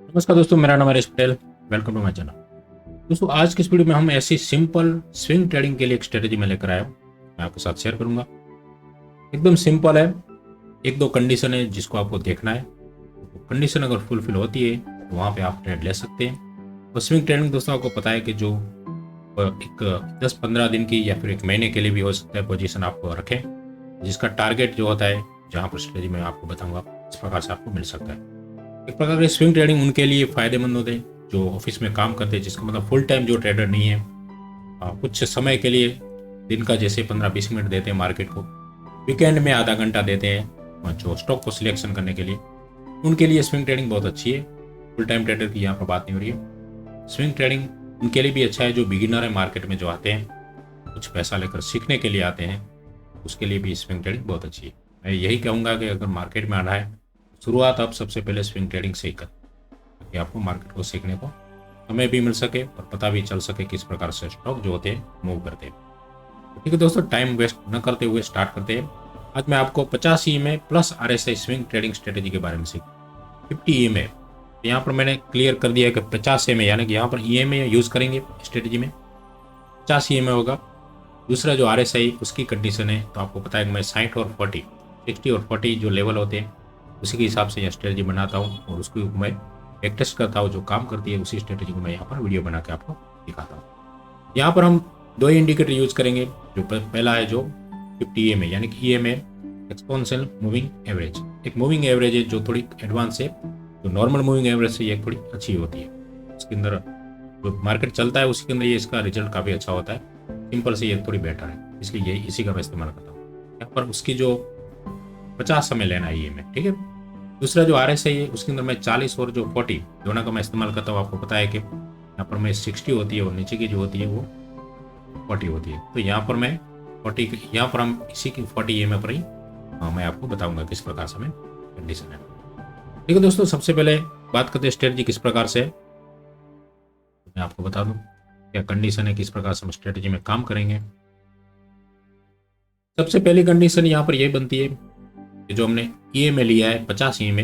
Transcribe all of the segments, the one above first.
नमस्कार दोस्तों, मेरा नाम है Harish Patel. Welcome to my channel. दोस्तों, आज की इस वीडियो में हम ऐसी सिंपल स्विंग ट्रेडिंग के लिए एक स्ट्रेटेजी में लेकर आया हूँ। मैं आपके साथ शेयर करूंगा। एकदम सिंपल है। एक दो कंडीशन है जिसको आपको देखना है। कंडीशन अगर फुलफिल होती है तो वहाँ पे आप ट्रेड ले सकते हैं। और स्विंग ट्रेडिंग दोस्तों आपको पता है कि जो एक 10-15 दिन की या फिर एक महीने के लिए भी हो सकता है पोजीशन आपको रखें, जिसका टारगेट जो होता है, जहाँ पर स्ट्रेटेजी मैं आपको बताऊंगा, इस प्रकार से आपको मिल सकता है। एक प्रकार की स्विंग ट्रेडिंग उनके लिए फायदेमंद होते हैं जो ऑफिस में काम करते हैं, जिसका मतलब फुल टाइम जो ट्रेडर नहीं है, कुछ समय के लिए दिन का जैसे 15-20 मिनट देते हैं मार्केट को, वीकेंड में आधा घंटा देते हैं और जो स्टॉक को सिलेक्शन करने के लिए, उनके लिए स्विंग ट्रेडिंग बहुत अच्छी है। फुल टाइम ट्रेडर की यहाँ पर बात नहीं हो रही है। स्विंग ट्रेडिंग उनके लिए भी अच्छा है जो बिगिनर है, मार्केट में जो आते हैं, कुछ पैसा लेकर सीखने के लिए आते हैं, उसके लिए भी स्विंग ट्रेडिंग बहुत अच्छी है। मैं यही कहूँगा कि अगर मार्केट में आना है, शुरुआत आप सबसे पहले स्विंग ट्रेडिंग से ही करें, ताकि आपको मार्केट को सीखने को समय भी मिल सके और पता भी चल सके किस प्रकार से स्टॉक जो होते हैं मूव करते हैं। तो ठीक है दोस्तों, टाइम वेस्ट न करते हुए स्टार्ट करते हैं। आज मैं आपको 50 EMA plus RSI swing trading strategy के बारे में सीख 50 EMA। यहाँ पर मैंने क्लियर कर दिया है कि 50 EMA, यानी कि यहाँ पर EMA यूज़ करेंगे स्ट्रेटेजी में, 50 EMA होगा। दूसरा जो RSI उसकी कंडीशन है, तो आपको पता है कि मैं 60 और 40, 60 और 40 जो लेवल होते हैं उसी के हिसाब से यह स्ट्रेटजी बनाता हूँ और उसको मैं एक टेस्ट करता हूँ, जो काम करती है उसी स्ट्रेटजी को मैं यहाँ पर वीडियो बना के आपको दिखाता हूँ। यहाँ पर हम दो ही इंडिकेटर यूज करेंगे। जो पहला है जो 50 EMA, यानी कि EMA एक्सपोनेंशियल मूविंग एवरेज। एक मूविंग एवरेज है जो थोड़ी एडवांस है, जो नॉर्मल मूविंग एवरेज से ये थोड़ी अच्छी होती है। इसके अंदर जो मार्केट चलता है उसके अंदर ये इसका रिजल्ट काफ़ी अच्छा होता है। सिंपल से ये थोड़ी बेटर है, इसलिए ये इसी का मैं इस्तेमाल करता हूँ। यहाँ पर उसकी जो 50 समय लेना है EMA, ठीक है। दूसरा जो RSI है उसके अंदर मैं 40 और जो 40 दोनों का मैं इस्तेमाल करता हूँ। आपको पता है कि यहाँ पर मैं 60 होती है और नीचे की जो होती है वो 40 होती है। तो यहाँ पर मैं 40, यहाँ पर हम इसी की 40 EMA पर ही मैं आपको बताऊंगा किस प्रकार से मैं कंडीशन है। ठीक है दोस्तों, सबसे पहले बात करते हैं स्ट्रेटजी किस प्रकार से है। मैं आपको बता दूं क्या कंडीशन है, किस प्रकार से हम स्ट्रेटजी में काम करेंगे। सबसे पहली कंडीशन यहाँ पर यह बनती है कि जो हमने EMA लिया है 50 EMA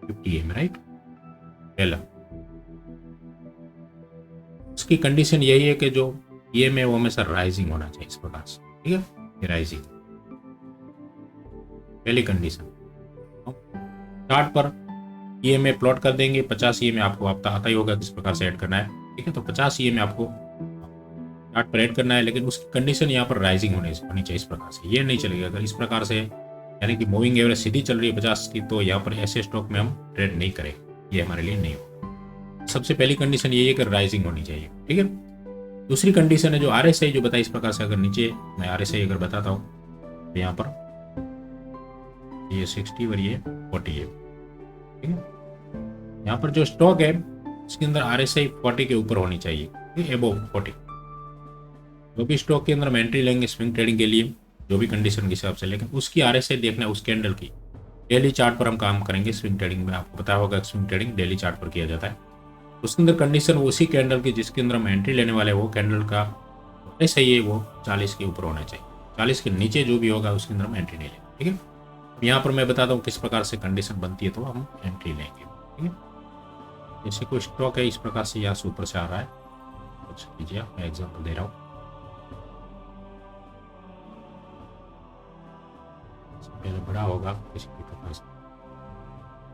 50 EMA, राइट। पहला उसकी कंडीशन यही है कि जो EMA वो हमेशा राइजिंग होना चाहिए इस प्रकार से, ठीक है, ये राइजिंग पहली कंडीशन। चार्ट पर EMA प्लॉट कर देंगे। 50 EMA आपको आता ही होगा किस प्रकार से ऐड करना है, ठीक है। तो 50 EMA आपको चार्ट पर ऐड करना है, लेकिन उसकी कंडीशन यहाँ पर राइजिंग होनी चाहिए इस प्रकार से। ये नहीं चलेगा अगर इस प्रकार से, यानी कि मूविंग एवरेज सीधी चल रही है 50 की, तो यहाँ पर ऐसे स्टॉक में हम ट्रेड नहीं करेंगे, ये हमारे लिए नहीं होगा। सबसे पहली कंडीशन ये है कि राइजिंग होनी चाहिए, ठीक है। दूसरी कंडीशन है जो RSI जो बताई इस प्रकार से, अगर नीचे मैं RSI अगर बताता हूँ तो यहाँ पर ये 60 और ये 40 है, ठीक है। यहाँ पर जो स्टॉक है उसके अंदर RSI 40 के ऊपर होनी चाहिए, एबोव 40। जो भी स्टॉक के अंदर हम एंट्री लेंगे स्विंग ट्रेडिंग के लिए, जो भी कंडीशन के हिसाब से, लेकिन उसकी RSI देखना है उस कैंडल की। डेली चार्ट पर हम काम करेंगे स्विंग ट्रेडिंग में। आपको पता होगा स्विंग ट्रेडिंग डेली चार्ट पर किया जाता है। उसके अंदर कंडीशन उसी कैंडल की जिसके अंदर हम एंट्री लेने वाले, वो कैंडल का RSI है वो 40 के ऊपर होना चाहिए। 40 के नीचे जो भी होगा उसके अंदर हम एंट्री नहीं लेंगे, ठीक है। यहाँ पर मैं बताता हूँ किस प्रकार से कंडीशन बनती है, तो हम एंट्री लेंगे, ठीक है। जैसे कोई स्टॉक है इस प्रकार से यहाँ से ऊपर से आ रहा है, कुछ कीजिए, मैं एग्जाम्पल दे रहा हूँ। पहले बड़ा होगा किसी भी प्रकार से,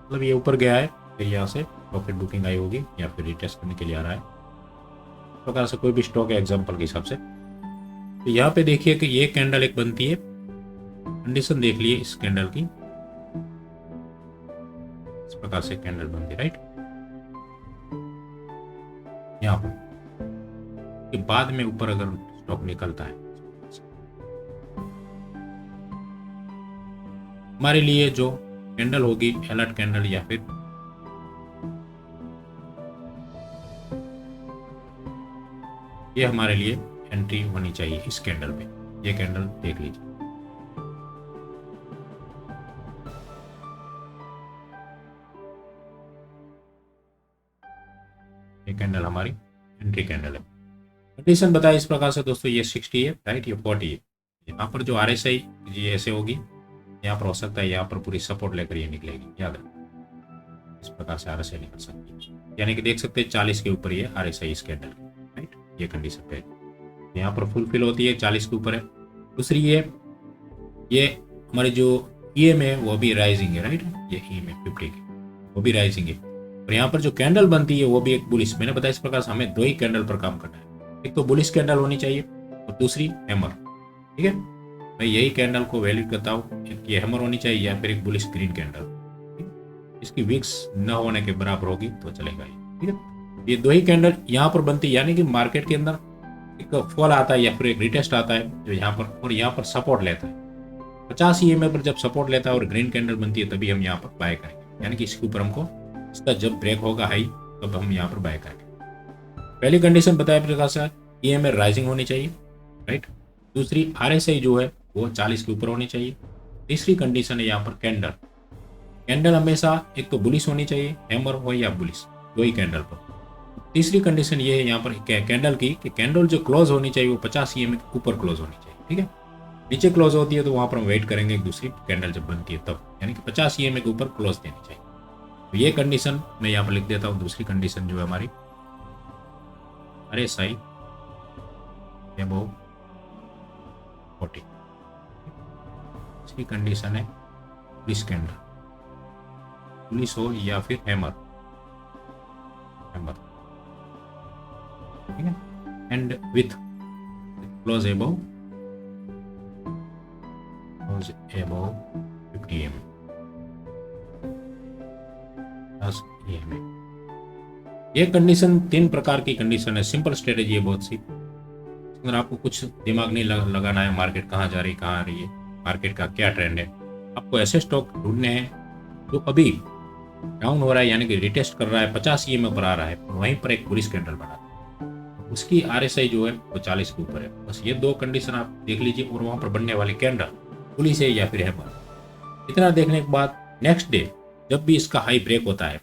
मतलब ये ऊपर गया है, फिर यहाँ से प्रॉफिट बुकिंग आई होगी या फिर रिटेस्ट करने के लिए आ रहा है। इस प्रकार से कोई भी स्टॉक है एग्जाम्पल के हिसाब से। तो यहाँ पे देखिए कि ये कैंडल एक बनती है, कंडीशन देख लिए इस कैंडल की, इस प्रकार से कैंडल बनती है, राइट। यहाँ पर के बाद में ऊपर अगर स्टॉक निकलता है, हमारे लिए जो कैंडल होगी अलर्ट कैंडल या फिर ये हमारे लिए एंट्री होनी चाहिए इस कैंडल पे। ये कैंडल देख लीजिए, ये कैंडल हमारी एंट्री कैंडल है। कंडीशन बताया इस प्रकार से दोस्तों, ये 60 है, राइट, ये 40 है। यहाँ पर जो RSI ये ऐसे होगी, यहाँ पर हो सकता है यहाँ पर पूरी सपोर्ट लेकर ये निकलेगी, याद रखना। इस प्रकार से RSI निकल सकती है, यानी कि देख सकते हैं 40 के ऊपर ये RSI इस कैंडल की, राइट। ये कंडीशन पे यहाँ पर फुलफिल होती है, 40 के ऊपर है। दूसरी ये हमारी जो EM है वो भी राइजिंग है, राइट। ये EM है 50 की, वो भी राइजिंग है। और यहाँ पर जो कैंडल बनती है वो भी एक बुलिश, मैंने बताया इस प्रकार से हमें 2 ही कैंडल पर काम करना है, एक तो बुलिश कैंडल होनी चाहिए और दूसरी हैमर, ठीक है। मैं यही कैंडल को वैलिड करता हूँ, एक ये हैमर होनी चाहिए या फिर एक बुलिश ग्रीन कैंडल, इसकी विक्स न होने के बराबर होगी तो चलेगा ये, ठीक है। ये 2 ही कैंडल यहाँ पर बनती है, यानी कि मार्केट के अंदर एक फॉल आता है या फिर एक रिटेस्ट आता है जो यहाँ पर, और यहाँ पर सपोर्ट लेता है 50 EMA पर। जब सपोर्ट लेता है और ग्रीन कैंडल बनती है तभी हम यहाँ पर बाय करेंगे, यानी कि इसके ऊपर हमको इसका जब ब्रेक होगा हाई तब हम यहाँ पर बाय करेंगे। पहली कंडीशन बताया प्रकार से EMA राइजिंग होनी चाहिए, राइट। दूसरी RSI जो है वो 40 के ऊपर होनी चाहिए। तीसरी कंडीशन है यहाँ पर कैंडल हमेशा एक तो बुलिश होनी चाहिए, हैमर हो या बुलिश, 2 ही कैंडल पर। तीसरी कंडीशन ये है यहाँ पर कैंडल की कि कैंडल जो क्लोज होनी चाहिए वो 50 EMA के ऊपर क्लोज होनी चाहिए, ठीक है। नीचे क्लोज होती है तो वहां पर हम वेट करेंगे एक दूसरी कैंडल जब बनती है तब, यानी कि 50 EMA के ऊपर क्लोज देनी चाहिए। तो ये कंडीशन मैं यहाँ पर लिख देता हूँ। दूसरी कंडीशन जो है हमारी RSI अबव 40, इसकी कंडीशन है बुलिश कैंडल, बुलिश हो या फिर हैमर, ठीक है। And with close above 50 EMA plus EMA। ये कंडीशन 3 प्रकार की कंडीशन है, सिंपल स्ट्रेटेजी है बहुत सी। अगर आपको कुछ दिमाग नहीं लगाना है मार्केट कहाँ जा रही कहाँ आ रही है, मार्केट का क्या ट्रेंड है, आपको ऐसे स्टॉक ढूंढने हैं जो अभी डाउन हो रहा है यानी कि रिटेस्ट कर रहा है, 50 EMA पर आ रहा है और वहीं पर एक बुलिश कैंडल बना है, उसकी RSI जो है वो 40 के ऊपर है। बस ये 2 कंडीशन आप देख लीजिए और वहां पर बनने वाली कैंडल बुलिश है या फिर हैमर। इतना देखने के बाद नेक्स्ट डे जब भी इसका हाई ब्रेक होता है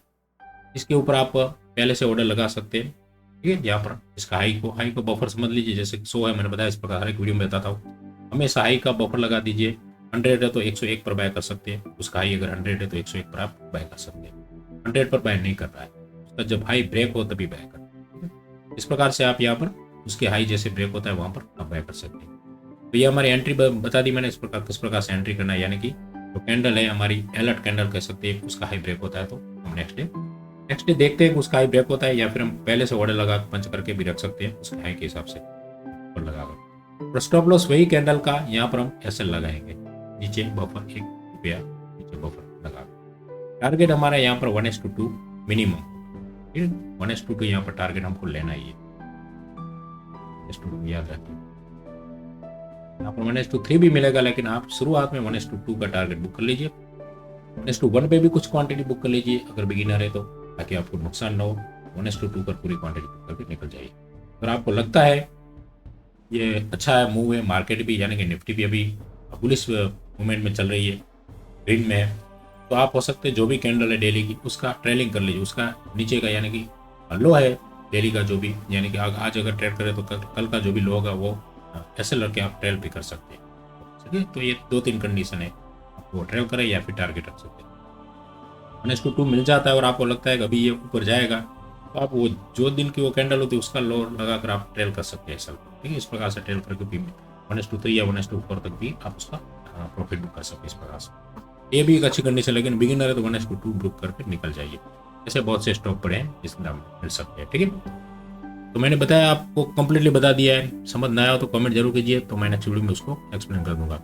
इसके ऊपर आप पहले से ऑर्डर लगा सकते हैं, ठीक है। यहाँ पर इसका हाई को बफर समझ लीजिए, जैसे 100 है, मैंने बताया इस प्रकार हर एक वीडियो में बताता हूँ। हमेशा हाई का बफर लगा दीजिए, 100 है तो 101 पर बाय कर सकते हैं, उसका हाई अगर 100 है तो 101 पर आप बाय कर सकते हैं। 100 पर बाय नहीं कर रहा है, उसका जब हाई ब्रेक हो तभी बाय कर, इस प्रकार से आप यहाँ पर उसके हाई जैसे ब्रेक होता है वहां पर आप बाय कर सकते हैं। तो ये हमारी एंट्री बता दी मैंने, इस प्रकार किस प्रकार से एंट्री करना है, यानी कि जो कैंडल है हमारी अलर्ट कैंडल कह सकते हैं, उसका हाई ब्रेक होता है तो हम नेक्स्ट डे देखते हैं कि उसका हाई ब्रेक होता है या फिर हम पहले से ऑर्डर लगा पंच करके भी रख सकते हैं उसके हाई के हिसाब से और लगाकर। और स्टॉप लॉस वही कैंडल का यहाँ पर हम SL लगाएंगे, नीचे बफर ₹1 नीचे बफर लगा। टारगेट हमारा यहाँ पर 1:2 मिनिमम, ठीक है। 1:2 यहाँ पर टारगेट हमको लेना ही है, याद रखिए। यहाँ पर 1:3 भी मिलेगा, लेकिन आप शुरुआत में 1:2 का टारगेट बुक कर लीजिए। 1:1 पे भी कुछ क्वांटिटी बुक कर लीजिए अगर बिगिनर है तो, ताकि आपको नुकसान न हो। 1:2 पर पूरी क्वांटिटी बुक करके निकल जाइए। अगर आपको लगता है ये अच्छा है मूव है, मार्केट भी यानी कि निफ्टी भी अभी बुलिश मूवमेंट में चल रही है, ग्रीन में है, तो आप हो सकते हैं जो भी कैंडल है डेली की उसका ट्रेलिंग कर लीजिए, उसका नीचे का यानी कि लो है डेली का जो भी, यानी कि आज अगर ट्रेड करें तो कल का जो भी लो होगा वो SL रख के आप ट्रेल भी कर सकते हैं, ठीक है। तो ये 2-3 कंडीशन है, वो ट्रेल करें या फिर टारगेट रख सकते हैं। 1:2 मिल जाता है और आपको लगता है कि अभी ये ऊपर जाएगा तो आप वो जो दिन की वो कैंडल होती है उसका लो लगाकर आप ट्रेल कर सकते हैं SL को, ठीक है। इस प्रकार से ट्रेल करके भी 1:3 या 1:4 तक भी आप उसका प्रॉफिट बुक कर सकते हैं इस प्रकार से। ये भी एक अच्छी कंडीशन, लेकिन बिगिनर है तो 1:2 बुक करके निकल जाइए। ऐसे बहुत से स्टॉक पड़े हैं जिसमें आप मिल सकते हैं, ठीक है। तो मैंने बताया, आपको कंप्लीटली बता दिया है। समझ ना आया हो तो कमेंट जरूर कीजिए, तो मैं नेक्स्ट वीडियो में उसको एक्सप्लेन कर दूंगा।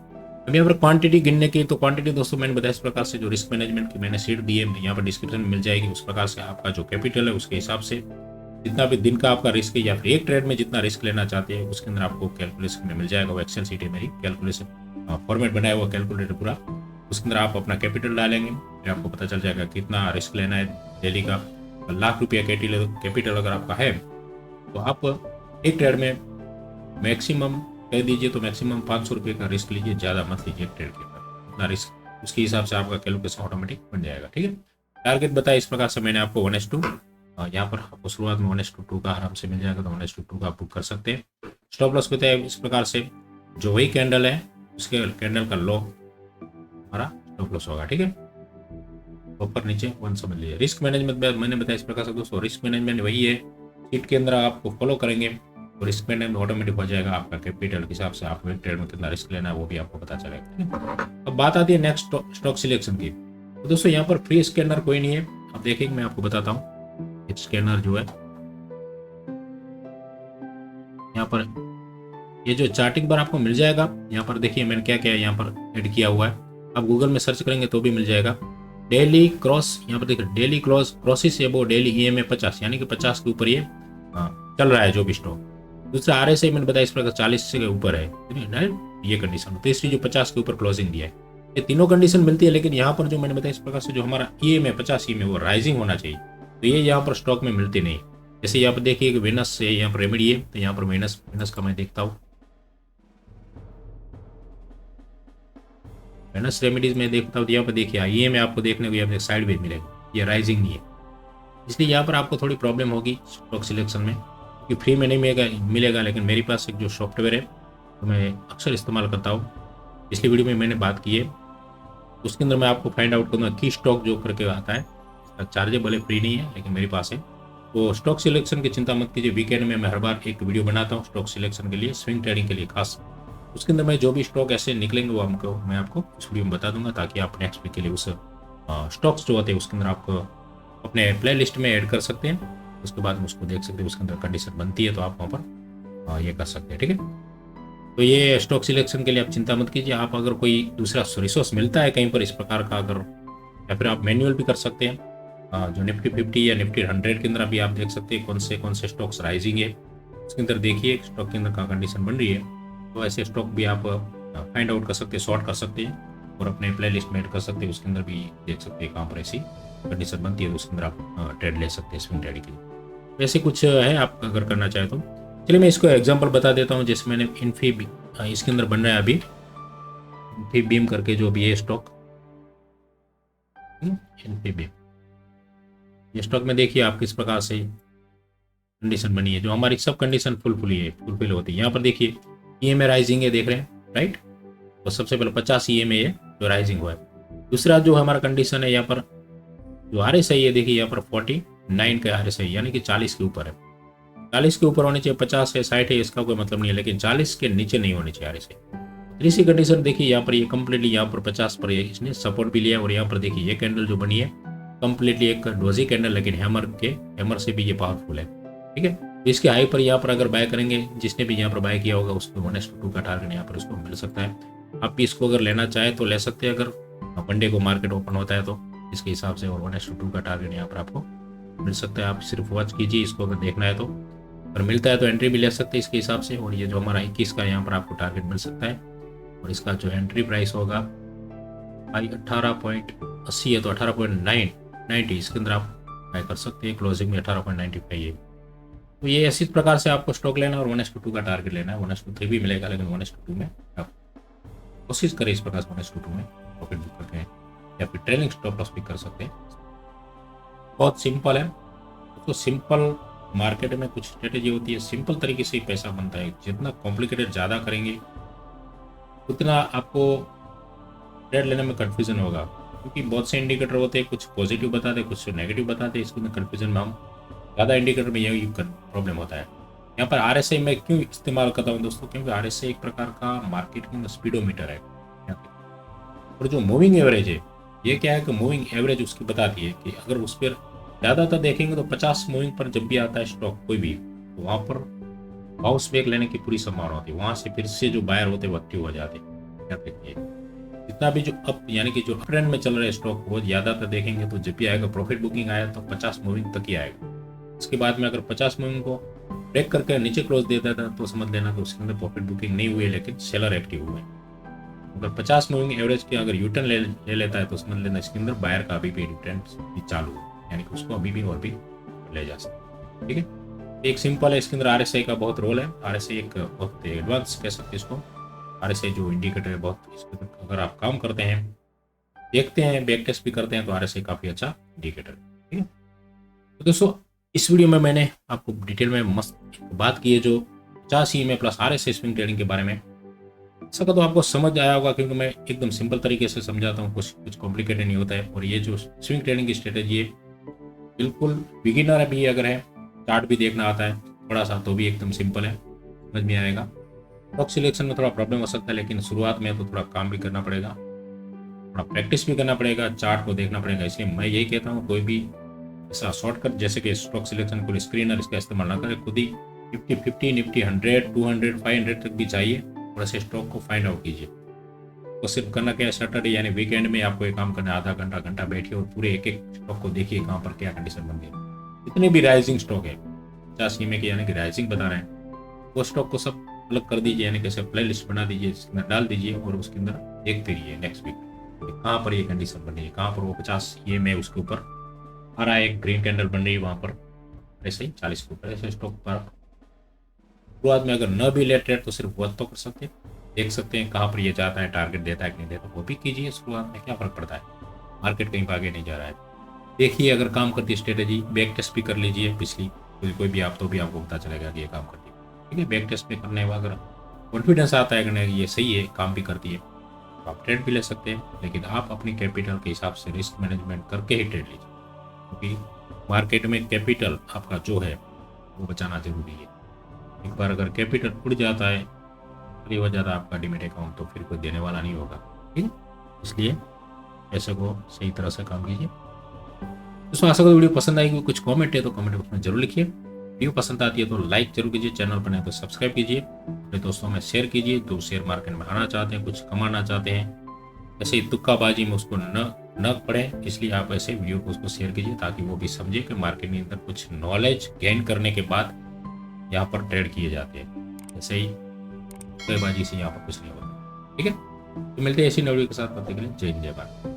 अभी यहाँ पर क्वांटिटी गिनने की, तो क्वांटिटी दोस्तों मैंने बताया इस प्रकार से, जो रिस्क मैनेजमेंट की मैंने शीट दी है यहाँ पर डिस्क्रिप्शन में मिल जाएगी। उस प्रकार से आपका जो कैपिटल है उसके हिसाब से जितना भी दिन का आपका रिस्क है या फिर एक ट्रेड में जितना रिस्क लेना चाहते हैं उसके अंदर आपको कैलकुलेशन में मिल जाएगा। वो एक्सेल शीट है मेरी, कैलकुलेशन फॉर्मेट बनाया हुआ कैलकुलेटर पूरा, उसके अंदर आप अपना कैपिटल डालेंगे, फिर आपको पता चल जाएगा कितना रिस्क लेना है डेली का। ₹1,00,000 कैपिटल अगर आपका है तो आप एक ट्रेड में मैक्सिमम कह दीजिए तो मैक्सिमम ₹500 का रिस्क लीजिए, ज़्यादा मत लीजिए ट्रेड के ऊपर, उतना रिस्क उसके हिसाब से आपका कैलकुलेशन ऑटोमेटिक बन जाएगा, ठीक है। टारगेट बताया इस प्रकार से मैंने आपको 1:2, यहाँ पर आपको शुरुआत में 1:2 का आराम से मिल जाएगा, तो 1:2 का आप बुक कर सकते हैं। स्टॉप लॉस बताया इस प्रकार से, जो वही कैंडल है उसके कैंडल का लो हमारा स्टॉप लॉस होगा, ठीक है। ऊपर नीचे वन समझ लीजिए। रिस्क मैनेजमेंट मैंने बताया इस प्रकार से दोस्तों, रिस्क मैनेजमेंट वही है, शीट के अंदर आपको फॉलो करेंगे तो रिस्क मैनेजमेंट ऑटोमेटिक हो जाएगा। आपका कैपिटल के हिसाब से आपको एक ट्रेड में कितना रिस्क लेना है वो भी आपको पता चलेगा। अब बात आती है नेक्स्ट स्टॉक सिलेक्शन की। तो दोस्तों यहाँ पर फ्री स्कैनर कोई नहीं है, अब देखेंगे मैं आपको बताता हूँ। एक स्कैनर जो है यहाँ पर ये जो चार्टिंग पर आपको मिल जाएगा, यहाँ पर देखिए मैंने क्या क्या यहाँ पर ऐड किया हुआ है। आप गूगल में सर्च करेंगे तो भी मिल जाएगा। डेली क्रॉस, यहाँ पर देखिए डेली क्रॉसिस एबो डेली ईएमए 50, यानी कि 50 के ऊपर ये चल रहा है जो भी स्टॉक। दूसरा RSI मैंने बताया इस प्रकार 40 से ऊपर है ये कंडीशन। तीसरी जो 50 के ऊपर क्लोजिंग दिया है, ये तीनों कंडीशन मिलती है। लेकिन यहाँ पर जो मैंने बताया इस प्रकार से जो हमारा ईएमए 50 ईएमए वो राइजिंग होना चाहिए, तो ये यहाँ पर स्टॉक में मिलती नहीं। जैसे यहाँ पर देखिए कि वेनस से यहाँ पर रेमेडी है, तो यहाँ पर वेनस का मैं देखता हूँ। वेनस रेमेडीज में देखता हूँ तो यहाँ पर देखिए ईएमए आपको देखने को यहाँ पर साइड वेज मिलेगा, ये राइजिंग नहीं है। इसलिए यहाँ पर आपको थोड़ी प्रॉब्लम होगी स्टॉक सिलेक्शन में, क्योंकि फ्री में नहीं मिलेगा। लेकिन मेरे पास एक जो सॉफ्टवेयर है तो मैं अक्सर इस्तेमाल करता हूँ, पिछली वीडियो में मैंने बात की है, उसके अंदर मैं आपको फाइंड आउट करूँगा की स्टॉक जो करके आता है। इसका चार्जेबल है, फ्री नहीं है, लेकिन मेरे पास है। तो स्टॉक सिलेक्शन की चिंता मत कीजिए, वीकेंड में मैं हर बार एक वीडियो बनाता हूँ स्टॉक सिलेक्शन के लिए, स्विंग ट्रेडिंग के लिए खास। उसके अंदर मैं जो भी स्टॉक ऐसे निकलेंगे वो मैं आपको इस वीडियो में बता दूंगा, ताकि आप नेक्स्ट वीक के लिए उस स्टॉक्स जो होते हैं उसके अंदर आपको अपने प्ले लिस्ट में ऐड कर सकते हैं। उसके बाद उसको देख सकते हैं, उसके अंदर कंडीशन बनती है तो आप वहाँ पर ये कर सकते हैं। ठीक है, तो ये स्टॉक सिलेक्शन के लिए आप चिंता मत कीजिए। आप अगर कोई दूसरा रिसोर्स मिलता है कहीं पर इस प्रकार का अगर, या फिर आप मैनुअल भी कर सकते हैं। जो निफ्टी 50 या निफ्टी 100 के अंदर भी आप देख सकते हैं कौन से स्टॉक्स राइजिंग है, उसके अंदर देखिए स्टॉक के अंदर का कंडीशन बन रही है, तो ऐसे स्टॉक भी आप फाइंड आउट कर सकते हैं, सॉर्ट कर सकते हैं और अपने प्ले लिस्ट में ऐड कर सकते हैं। उसके अंदर भी देख सकते हैं कहाँ पर ऐसी कंडीशन बनती है, तो उसके अंदर आप ट्रेड ले सकते हैं स्विंग ट्रेडिंग के लिए। वैसे कुछ है आप अगर करना चाहें तो। चलिए मैं इसको एग्जांपल बता देता हूँ। जैसे मैंने इन्फी इसके अंदर बन रहा है अभी इन्फी बीम करके जो भी है स्टॉक, इन्फी बीम, ये स्टॉक में देखिए आप किस प्रकार से कंडीशन बनी है, जो हमारी सब कंडीशन फुलफिल होती है। यहाँ पर देखिए ईएमए राइजिंग है, देख रहे हैं राइट। तो सबसे पहले 50 ईएमए है जो राइजिंग हुआ है। दूसरा जो हमारा कंडीशन है यहाँ पर जो RSI है, देखिए यहाँ पर 49 का RSI, यानी कि 40 के ऊपर है। 40 के ऊपर होनी चाहिए, 50 है 60 है इसका कोई मतलब नहीं है, लेकिन 40 के नीचे नहीं होनी चाहिए RSI। तीसरी कंडीशन देखिए यहाँ पर ये कंप्लीटली यहाँ पर 50 पर इसने सपोर्ट भी लिया, और यहाँ पर देखिए ये कैंडल जो बनी है कंप्लीटली एक डोजी कैंडल, लेकिन हैमर से भी ये पावरफुल है। ठीक है, तो इसके हाई पर यहाँ पर अगर बाय करेंगे, जिसने भी यहाँ पर बाय किया होगा उसको 1:2 का टारगेट यहाँ पर उसको मिल सकता है। आप भी इसको अगर लेना चाहे तो ले सकते हैं, अगर मंडे को मार्केट ओपन होता है तो इसके हिसाब से, और 1:2 का टारगेट यहाँ पर आपको मिल सकता है। आप सिर्फ वॉच कीजिए इसको, अगर देखना है तो, अगर मिलता है तो एंट्री भी ले सकते हैं इसके हिसाब से। और ये जो हमारा 21 का यहाँ पर आपको टारगेट मिल सकता है, और इसका जो एंट्री प्राइस होगा भाई 18.80 है, तो 18.90 इसके अंदर आप बाय कर सकते हैं। क्लोजिंग में 18.95 है। तो ये इसी प्रकार से आपको स्टॉक लेना है और 1:2 का टारगेट लेना है। 1:3 भी मिलेगा, लेकिन 1:2 में आप कोशिश करें इस प्रकार से 1:2 में प्रॉफिट बुक करके, या फिर ट्रेलिंग स्टॉप लॉस भी कर सकते हैं। बहुत सिंपल है तो, सिंपल मार्केट में कुछ स्ट्रेटेजी होती है, सिंपल तरीके से ही पैसा बनता है। जितना कॉम्प्लिकेटेड ज़्यादा करेंगे उतना आपको ट्रेड लेने में कन्फ्यूजन होगा, क्योंकि बहुत से इंडिकेटर होते हैं, कुछ पॉजिटिव बताते हैं कुछ नेगेटिव बताते हैं। इसके अंदर कन्फ्यूजन में हम ज़्यादा इंडिकेटर में यही प्रॉब्लम होता है। यहाँ पर RSI मैं क्यों इस्तेमाल करता हूँ दोस्तों, क्योंकि RSI एक प्रकार का मार्केटिंग स्पीडोमीटर है। और जो मूविंग एवरेज है, ये क्या है कि मूविंग एवरेज उसकी बताती है कि अगर उस पर ज़्यादातर देखेंगे तो 50 मूविंग पर जब भी आता है स्टॉक कोई भी, तो वहाँ पर बाउंस बैक लेने की पूरी संभावना होती है। वहाँ से फिर से जो बायर होते हैं वो एक्टिव हो जाते हैं। जितना भी जो अप, यानी कि जो ट्रेंड में चल रहे स्टॉक, वो ज़्यादातर देखेंगे तो जब भी आएगा प्रॉफिट बुकिंग आया तो 50 मूविंग तक ही आएगा। इसके बाद में अगर 50 मूविंग को ब्रेक करके नीचे क्लोज देता था तो समझ लेना कि उसके अंदर प्रॉफिट बुकिंग नहीं हुई है, लेकिन सेलर एक्टिव हुए। अगर 50 मूविंग एवरेज के अगर यूटर्न ले लेता है तो समझ लेना इसके अंदर बायर का अभी भी ट्रेंड चालू है, यानी कि उसको अभी भी और भी ले जा सकते हैं। ठीक है, एक सिंपल है, इसके अंदर RSI का बहुत रोल है। RSI एक बहुत एडवांस कह सकते हैं इसको। RSI जो इंडिकेटर है बहुत, इसके अगर आप काम करते हैं, देखते हैं, बैक टेस्ट भी करते हैं, तो RSI काफ़ी अच्छा इंडिकेटर है। ठीक है, तो दोस्तों इस वीडियो में मैंने आपको डिटेल में मस्त बात की है जो 50 EMA plus RSI swing trading के बारे में। ऐसा का तो आपको समझ आया होगा, क्योंकि मैं एकदम सिंपल तरीके से समझाता हूँ, कुछ कॉम्प्लिकेटेड नहीं होता है। और ये जो स्विंग ट्रेडिंग की स्ट्रेटेजी है, बिल्कुल बिगिनर भी अगर है, चार्ट भी देखना आता है थोड़ा सा, तो भी एकदम सिंपल है, समझ में आएगा। स्टॉक सिलेक्शन में थोड़ा प्रॉब्लम हो सकता है, लेकिन शुरुआत में तो थोड़ा काम भी करना पड़ेगा, थोड़ा प्रैक्टिस भी करना पड़ेगा, चार्ट को देखना पड़ेगा। इसलिए मैं यही कहता हूँ, कोई भी ऐसा शॉर्टकट जैसे कि स्टॉक सिलेक्शन को स्क्रीनर इसका इस्तेमाल ना करें। खुद ही निफ्टी 50, निफ्टी 100, 200, 500 तक भी चाहिए, और ऐसे स्टॉक को फाइंड आउट कीजिए। तो सिर्फ करना क्या है, सैटरडे यानी वीकेंड में आपको एक काम करना है, आधा घंटा घंटा बैठिए और पूरे एक एक स्टॉक को देखिए कहाँ पर क्या कंडीशन बन गई। जितने भी राइजिंग स्टॉक है 50 ईएमए के, यानी कि राइजिंग बता रहे हैं, वो स्टॉक को सब अलग कर दीजिए, यानी कैसे प्ले लिस्ट बना दीजिए, इसके अंदर डाल दीजिए और उसके अंदर देखते रहिए नेक्स्ट वीक कहाँ पर ये कंडीशन बन रही है, कहाँ पर वो 50 ईएमए उसके ऊपर आ रहा है, एक ग्रीन कैंडल बन रही है वहाँ पर, ऐसे ही 40 के ऊपर ऐसे स्टॉक पर शुरुआत में अगर न भी ले ट्रेड तो सिर्फ वॉच तो कर सकते हैं, देख सकते हैं कहाँ पर ये जाता है, टारगेट देता है कि नहीं देता, वो भी कीजिए। शुरुआत में क्या फर्क पड़ता है, मार्केट कहीं पर आगे नहीं जा रहा है, देखिए अगर काम करती है स्ट्रेटेजी, बैक टेस्ट भी कर लीजिए पिछली कोई भी आप, तो भी आपको पता चलेगा कि ये काम करती है। ठीक है, बैक टेस्ट पे करने के बाद अगर कॉन्फिडेंस आता है कि ये सही है, काम भी करती है, तो आप ट्रेड भी ले सकते हैं। लेकिन आप अपनी कैपिटल के हिसाब से रिस्क मैनेजमेंट करके ही ट्रेड लीजिए, क्योंकि मार्केट में कैपिटल आपका जो है वो बचाना जरूरी है। एक बार अगर कैपिटल उड़ जाता है, खाली हो जाता है आपका डीमेट अकाउंट, तो फिर कोई देने वाला नहीं होगा। ठीक है, इसलिए पैसे को सही तरह से काम कीजिए। दोस्तों आशा करो वीडियो पसंद आएगी, कुछ कमेंट है तो कमेंट बॉक्स में जरूर लिखिए। वीडियो पसंद आती है तो लाइक जरूर कीजिए, चैनल पर नए तो सब्सक्राइब कीजिए, अपने दोस्तों में शेयर कीजिए जो शेयर मार्केट में आना चाहते हैं, कुछ कमाना चाहते हैं, ऐसे ही तुक्काबाजी में उसको न पड़े, इसलिए आप ऐसे वीडियो को उसको शेयर कीजिए ताकि वो भी समझे कि मार्केट के अंदर कुछ नॉलेज गेन करने के बाद यहाँ पर ट्रेड किए जाते हैं, ऐसे ही तुक्केबाजी से यहाँ पर कुछ नहीं होता। ठीक है, तो मिलते हैं ऐसी नई वीडियो के साथ, तब तक के लिए जय हिंद जय भारत।